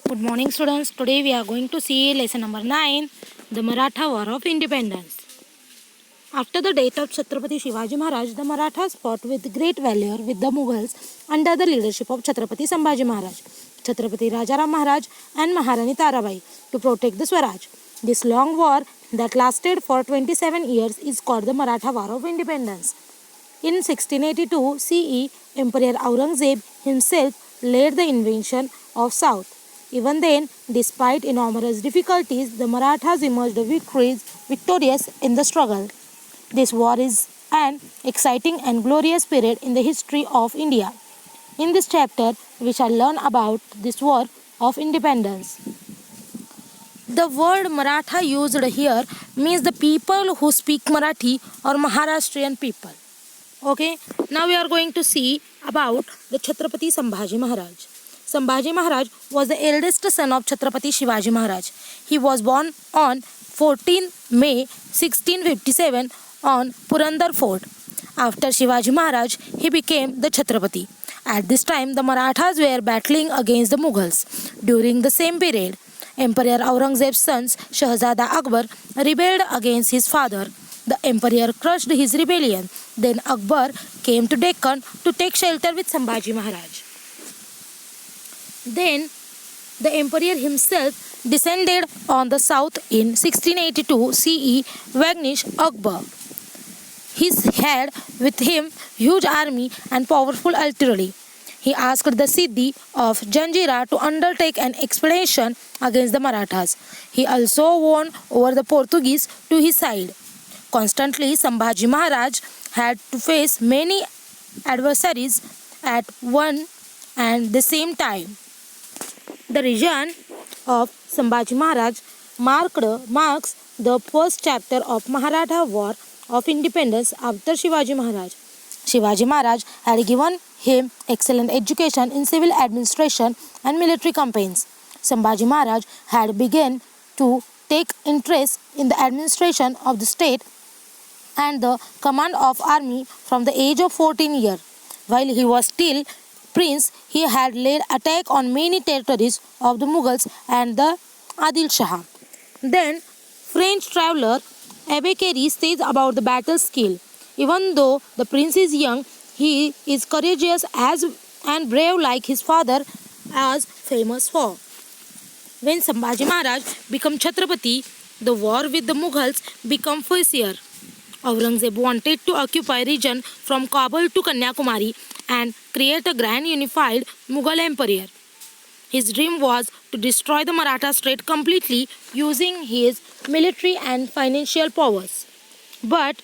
Good morning, students. Today we are going to see lesson number 9, the Maratha War of Independence. After the death of Chhatrapati Shivaji Maharaj, the Marathas fought with great valor with the Mughals under the leadership of Chhatrapati Sambhaji Maharaj, Chhatrapati Rajaram Maharaj and Maharani Tarabai to protect the Swaraj. This long war that lasted for 27 years is called the Maratha War of Independence. In 1682 CE, Emperor Aurangzeb himself led the invasion of South. Even then, despite enormous difficulties, the Marathas emerged victorious in the struggle. This war is an exciting and glorious period in the history of India. In this chapter, we shall learn about this war of independence. The word Maratha used here means the people who speak Marathi or Maharashtrian people. Okay, now we are going to see about the Chhatrapati Sambhaji Maharaj. Sambhaji Maharaj was the eldest son of Chhatrapati Shivaji Maharaj. He was born on 14 May 1657 on Purandar Fort. After Shivaji Maharaj, he became the Chhatrapati. At this time, the Marathas were battling against the Mughals. During the same period, Emperor Aurangzeb's sons Shahzada Akbar rebelled against his father. The emperor crushed his rebellion. Then Akbar came to Deccan to take shelter with Sambhaji Maharaj. Then the emperor himself descended on the south in 1682 CE Vanish Akbar. He had with him huge army and powerful artillery. He asked the Siddhi of Janjira to undertake an expedition against the Marathas. He also won over the Portuguese to his side. Constantly, Sambhaji Maharaj had to face many adversaries at one and the same time. The region of Sambhaji Maharaj marks the first chapter of Maratha War of Independence after Shivaji Maharaj. Shivaji Maharaj had given him excellent education in civil administration and military campaigns. Sambhaji Maharaj had begun to take interest in the administration of the state and the command of army from the age of 14 years. While he was still prince, he had led attack on many territories of the Mughals and the Adil Shah. Then, French traveler Abbe Carey says about the battle skill. Even though the prince is young, he is courageous and brave like his father as famous for. When Sambhaji Maharaj became Chhatrapati, the war with the Mughals became fiercer. Aurangzeb wanted to occupy region from Kabul to Kanyakumari and create a grand unified Mughal empire. His dream was to destroy the Maratha state completely using his military and financial powers. But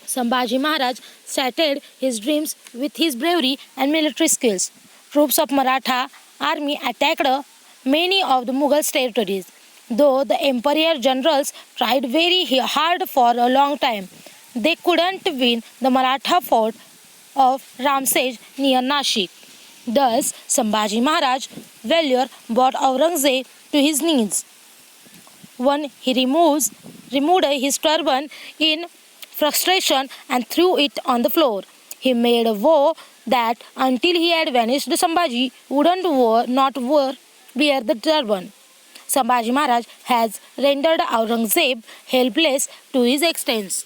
Sambhaji Maharaj shattered his dreams with his bravery and military skills. Troops of Maratha army attacked many of the Mughal territories. Though the emperor generals tried very hard for a long time, they couldn't win the Maratha fort of Ramsej near Nashik. Thus, Sambhaji Maharaj valor brought Aurangzeb to his knees. When he removed his turban in frustration and threw it on the floor, he made a vow that until he had vanished, Sambhaji would not wear the turban. Sambhaji Maharaj has rendered Aurangzeb helpless to his extent.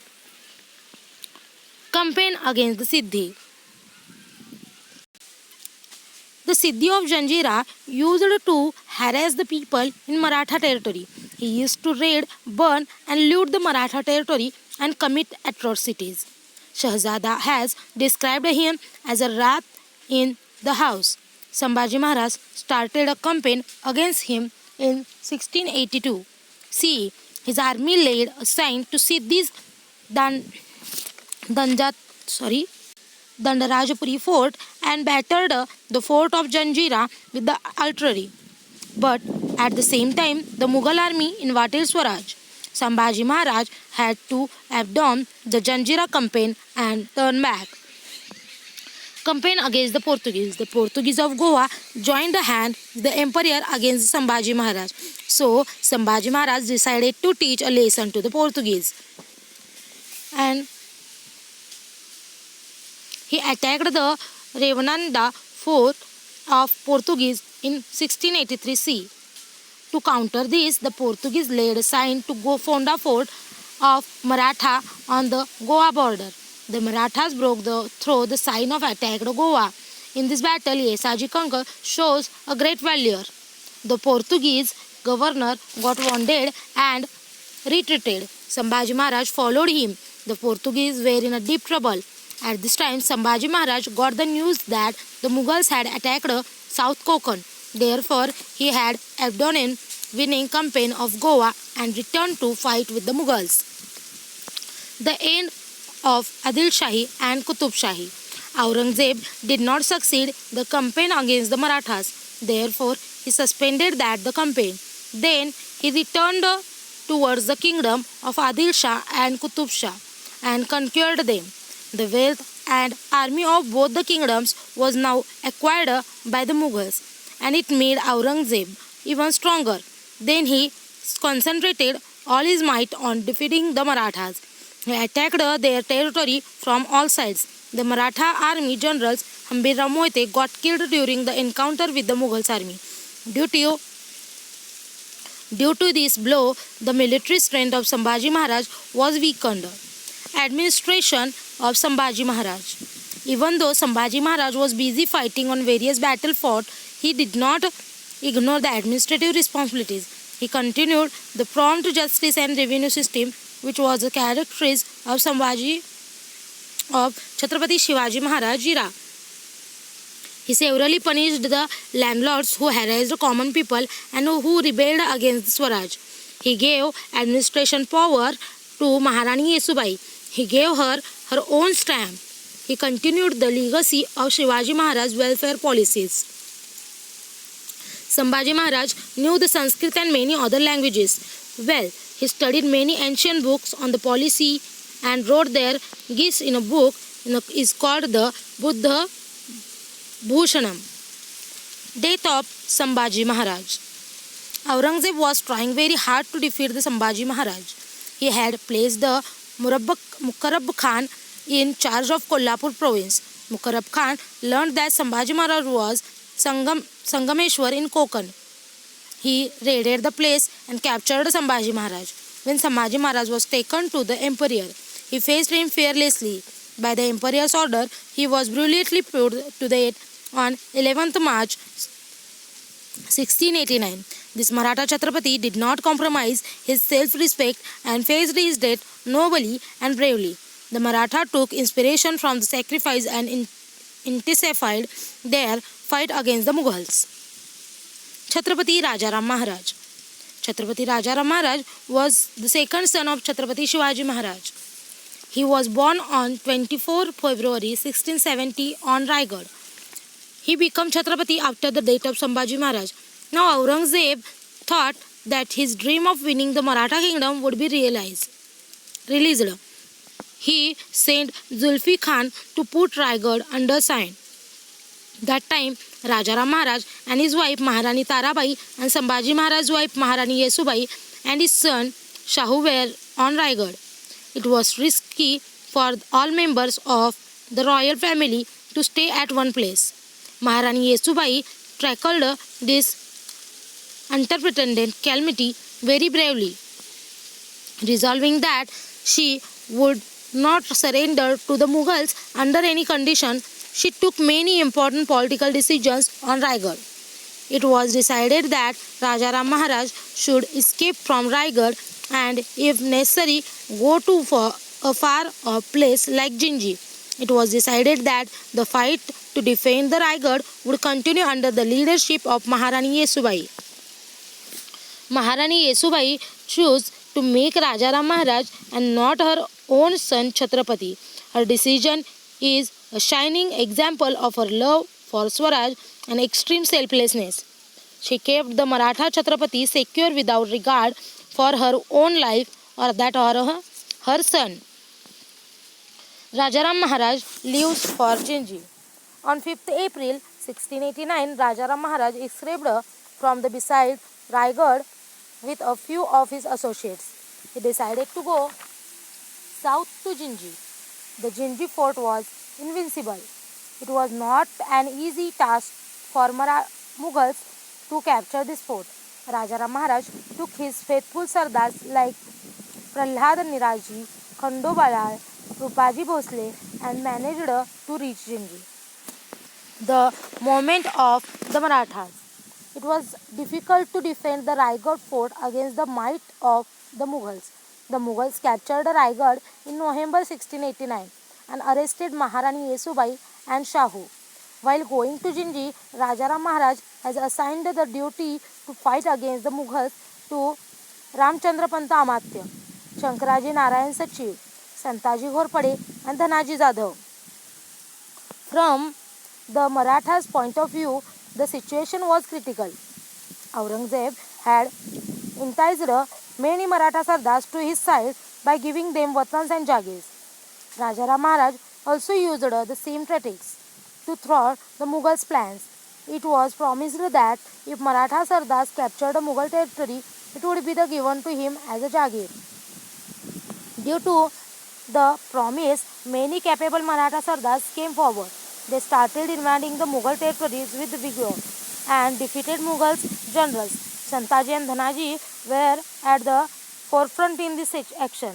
Campaign against the Siddhi. The Siddhi of Janjira used to harass the people in Maratha territory. He used to raid, burn and loot the Maratha territory and commit atrocities. Shahzada has described him as a rat in the house. Sambhaji Maharaj started a campaign against him in 1682 CE. His army laid a sign to Siddhi's Dandarajapuri fort and battered the fort of Janjira with the artillery. But at the same time, the Mughal army invaded Swaraj. Sambhaji Maharaj had to abandon the Janjira campaign and turn back. Campaign against the Portuguese. The Portuguese of Goa joined hand with the emperor against Sambhaji Maharaj. So, Sambhaji Maharaj decided to teach a lesson to the Portuguese. And he attacked the Revananda fort of Portuguese in 1683 C. To counter this, the Portuguese laid aside to Gofonda fort of Maratha on the Goa border. The Marathas broke through the sign of attacked Goa. In this battle, Yesaji Kankar shows a great valor. The Portuguese governor got wounded and retreated. Sambhaji Maharaj followed him. The Portuguese were in a deep trouble. At this time, Sambhaji Maharaj got the news that the Mughals had attacked South Konkan. Therefore, he had abandoned winning campaign of Goa and returned to fight with the Mughals. The end of Adil Shahi and Qutub Shahi. Aurangzeb did not succeed the campaign against the Marathas. Therefore, he suspended the campaign. Then he returned towards the kingdom of Adil Shah and Qutub Shah and conquered them. The wealth and army of both the kingdoms was now acquired by the Mughals, and it made Aurangzeb even stronger. Then he concentrated all his might on defeating the Marathas. He attacked their territory from all sides. The Maratha army generals Hambirao Mohiते got killed during the encounter with the Mughals army. Due to this blow, the military strength of Sambhaji Maharaj was weakened. Administration of Sambhaji Maharaj. Even though Sambhaji Maharaj was busy fighting on various battlefields, he did not ignore the administrative responsibilities. He continued the prompt justice and revenue system, which was the characteristic of Chhatrapati Shivaji Maharaj era. He severely punished the landlords who harassed common people and who rebelled against Swaraj. He gave administration power to Maharani Yesubai. He gave her her own stamp. He continued the legacy of Shivaji Maharaj's welfare policies. Sambhaji Maharaj knew the Sanskrit and many other languages well. He studied many ancient books on the policy and wrote their gifts in a book is called the Buddha Bhushanam. Death of Sambhaji Maharaj. Aurangzeb was trying very hard to defeat the Sambhaji Maharaj. He had placed the Mukarrab Khan in charge of Kolhapur province. Mukarrab Khan learned that Sambhaji Maharaj was Sangameshwar in Konkan. He raided the place and captured Sambhaji Maharaj. When Sambhaji Maharaj was taken to the emperor, he faced him fearlessly. By the emperor's order, he was brutally put to death on 11th March 1689. This Maratha Chhatrapati did not compromise his self-respect and faced his death nobly and bravely. The Maratha took inspiration from the sacrifice and intensified their fight against the Mughals. Chhatrapati Rajaram Maharaj. Chhatrapati Rajaram Maharaj was the second son of Chhatrapati Shivaji Maharaj. He was born on 24 February 1670 on Raigad. He became Chhatrapati after the death of Sambhaji Maharaj. Now Aurangzeb thought that his dream of winning the Maratha kingdom would be released. He sent Zulfi Khan to put Raigad under sign. That time, Rajaram Maharaj and his wife Maharani Tarabai and Sambhaji Maharaj's wife Maharani Yesubai and his son Shahu were on Raigad. It was risky for all members of the royal family to stay at one place. Maharani Yesubai tackled this unprecedented calamity very bravely, resolving that she would not surrender to the Mughals under any condition. She took many important political decisions on Raigad. It was decided that Rajaram Maharaj should escape from Raigad and, if necessary, go to a far-off place like Jinji. It was decided that the fight to defend the Raigad would continue under the leadership of Maharani Yesubai. Maharani Yesubai chose to make Rajaram Maharaj and not her own son Chhatrapati. Her decision is a shining example of her love for Swaraj and extreme selflessness. She kept the Maratha Chhatrapati secure without regard for her own life or that of her son. Rajaram Maharaj leaves for Jinji. On 5th April 1689, Rajaram Maharaj escaped from the beside Raigad with a few of his associates. He decided to go south to Jinji. The Jinji fort was invincible. It was not an easy task for Mughals to capture this fort. Rajaram Maharaj took his faithful Sardars like Prahlad Niraji, Khandobalal, Rupaji Bhosle and managed to reach Jinji. The moment of the Marathas. It was difficult to defend the Raigad fort against the might of the Mughals. The Mughals captured Raigad in November 1689 and arrested Maharani Yesubai and Shahu. While going to Jinji, Rajaram Maharaj has assigned the duty to fight against the Mughals to Ramchandra Panta Amatya, Shankaraji Narayan Sachiv, Santaji Ghorpade and Dhanaji Jadhav. From the Marathas' point of view, the situation was critical. Aurangzeb had enticed many Maratha Sardars to his side by giving them watans and jagirs. Rajaram Maharaj also used the same tactics to thwart the Mughals' plans. It was promised that if Maratha Sardars captured a Mughal territory, it would be given to him as a jagir. Due to the promise, many capable Maratha Sardars came forward. They started invading the Mughal territories with vigor and defeated Mughal generals. Santaji and Dhanaji were at the forefront in this action.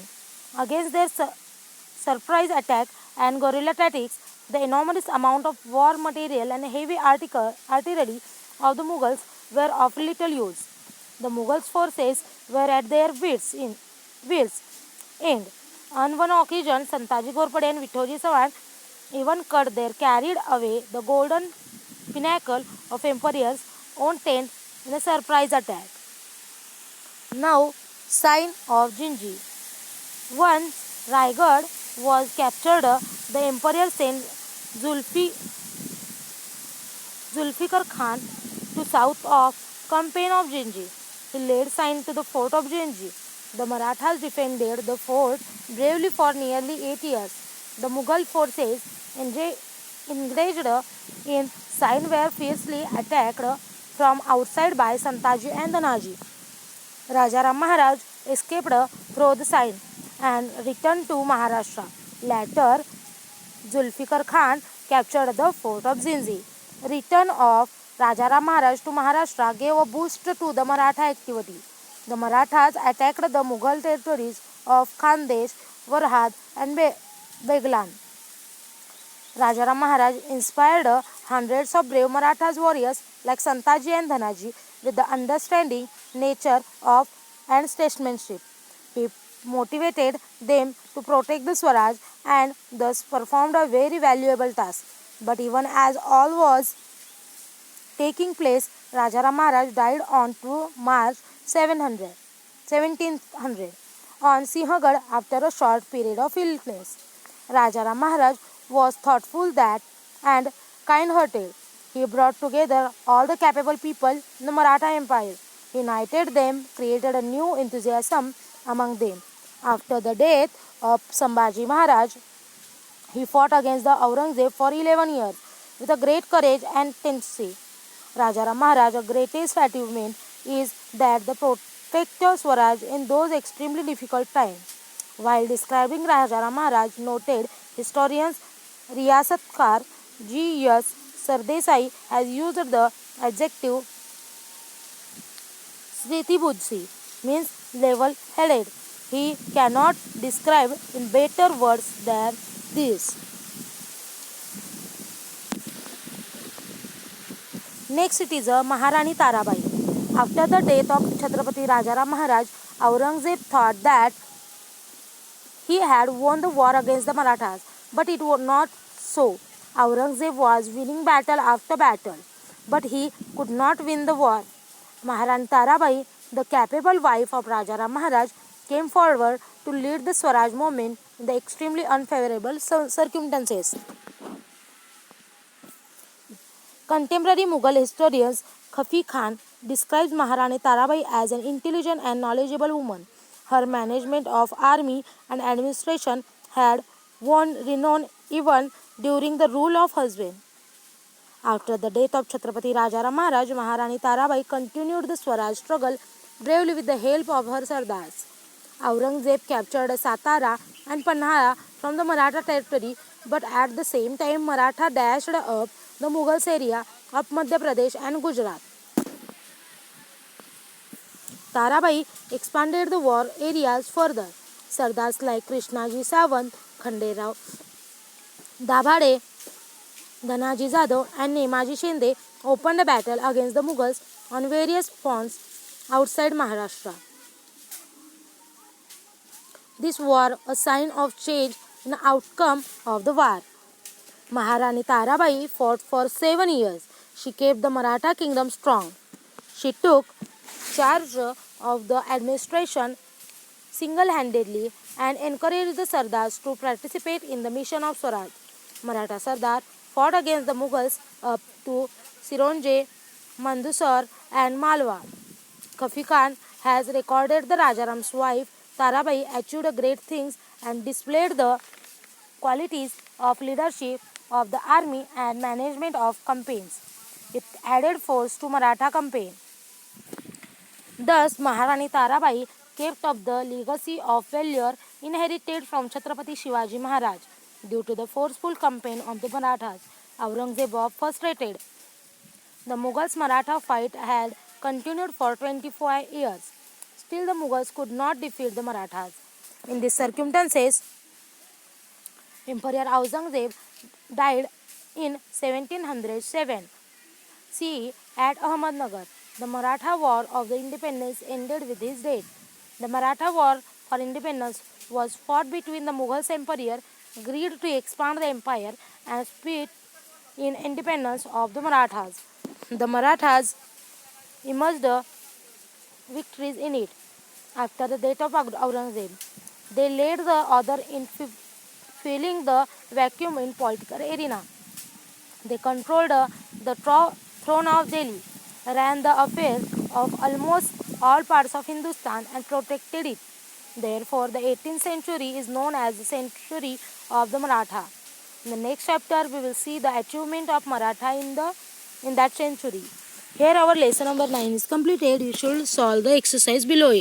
Against their surprise attack and guerrilla tactics, the enormous amount of war material and heavy artillery of the Mughals were of little use. The Mughals' forces were at their wits' end. On one occasion, Santaji Ghorpade and Vithoji Sawan even carried away the golden pinnacle of Emperor's own tent in a surprise attack. Now, sign of Jinji. Once Raigad was captured, the emperor sent Zulfikar Khan to south of campaign of Jinji. He laid sign to the fort of Jinji. The Marathas defended the fort bravely for nearly 8 years. The Mughal forces engaged in Sine were fiercely attacked from outside by Santaji and Dhanaji. Rajaram Maharaj escaped through the Sine and returned to Maharashtra. Later, Zulfikar Khan captured the fort of Jinji. Return of Rajaram Maharaj to Maharashtra gave a boost to the Maratha activity. The Marathas attacked the Mughal territories of Khandesh, Varhad and Beglan. Rajaram Maharaj inspired hundreds of brave Marathas warriors like Santaji and Dhanaji with the understanding, nature of and statesmanship. He motivated them to protect the Swaraj and thus performed a very valuable task. But even as all was taking place, Rajaram Maharaj died on 2 March 1700 on Sinhagad after a short period of illness. Rajaram Maharaj was thoughtful that and kind-hearted. He brought together all the capable people in the Maratha Empire. He united them, created a new enthusiasm among them. After the death of Sambhaji Maharaj, he fought against the Aurangzeb for 11 years with a great courage and tenacity. Rajaram Maharaj's greatest achievement is that the protected Swaraj in those extremely difficult times. While describing Rajaram Maharaj, noted historians Riyasatkar G.S. Sardesai has used the adjective Sritibudsi, means level-headed. He cannot describe in better words than this. Next it is Maharani Tarabai. After the death of Chhatrapati Rajaram Maharaj, Aurangzeb thought that he had won the war against the Marathas, but it was not so. Aurangzeb was winning battle after battle, but he could not win the war. Maharani Tarabai, the capable wife of Rajaram Maharaj, came forward to lead the Swaraj movement in the extremely unfavorable circumstances. Contemporary Mughal historian Khafi Khan describes Maharani Tarabai as an intelligent and knowledgeable woman. Her management of army and administration had won renown even during the rule of husband. After the death of Chhatrapati Rajaram Maharaj, Maharani Tarabai continued the Swaraj struggle bravely with the help of her Sardars. Aurangzeb captured Satara and Panhala from the Maratha territory, but at the same time Maratha dashed up the Mughals area of Madhya Pradesh and Gujarat. Tarabai expanded the war areas further. Sardars like Krishnaji Sawant, Khanderao Dabhade, Dhanaji Jadhav, and Nemaji Shinde opened a battle against the Mughals on various fronts outside Maharashtra. This was a sign of change in the outcome of the war. Maharani Tarabai fought for 7 years. She kept the Maratha kingdom strong. She took charge of the administration single-handedly and encouraged the Sardars to participate in the mission of Swaraj. Maratha Sardar fought against the Mughals up to Sironje, Mandusar and Malwa. Kafi Khan has recorded the Rajaram's wife Tarabai achieved great things and displayed the qualities of leadership of the army and management of campaigns. It added force to Maratha campaign. Thus, Maharani Tarabai kept up the legacy of valor inherited from Chhatrapati Shivaji Maharaj. Due to the forceful campaign of the Marathas, Aurangzeb was frustrated. The Mughals Maratha fight had continued for 25 years. Still, the Mughals could not defeat the Marathas. In these circumstances, Emperor Aurangzeb died in 1707 CE at Ahmednagar. The Maratha War of the Independence ended with his death. The Maratha War for Independence was fought between the Mughals emperor agreed to expand the empire and split in independence of the Marathas. The Marathas emerged victories in it. After the death of Aurangzeb, they led the other in filling the vacuum in political arena. They controlled the throne of Delhi, ran the affairs of almost all parts of Hindustan and protected it. Therefore, the 18th century is known as the century of the Maratha. In the next chapter, we will see the achievement of Maratha in that century. Here our lesson number 9 is completed. You should solve the exercise below it.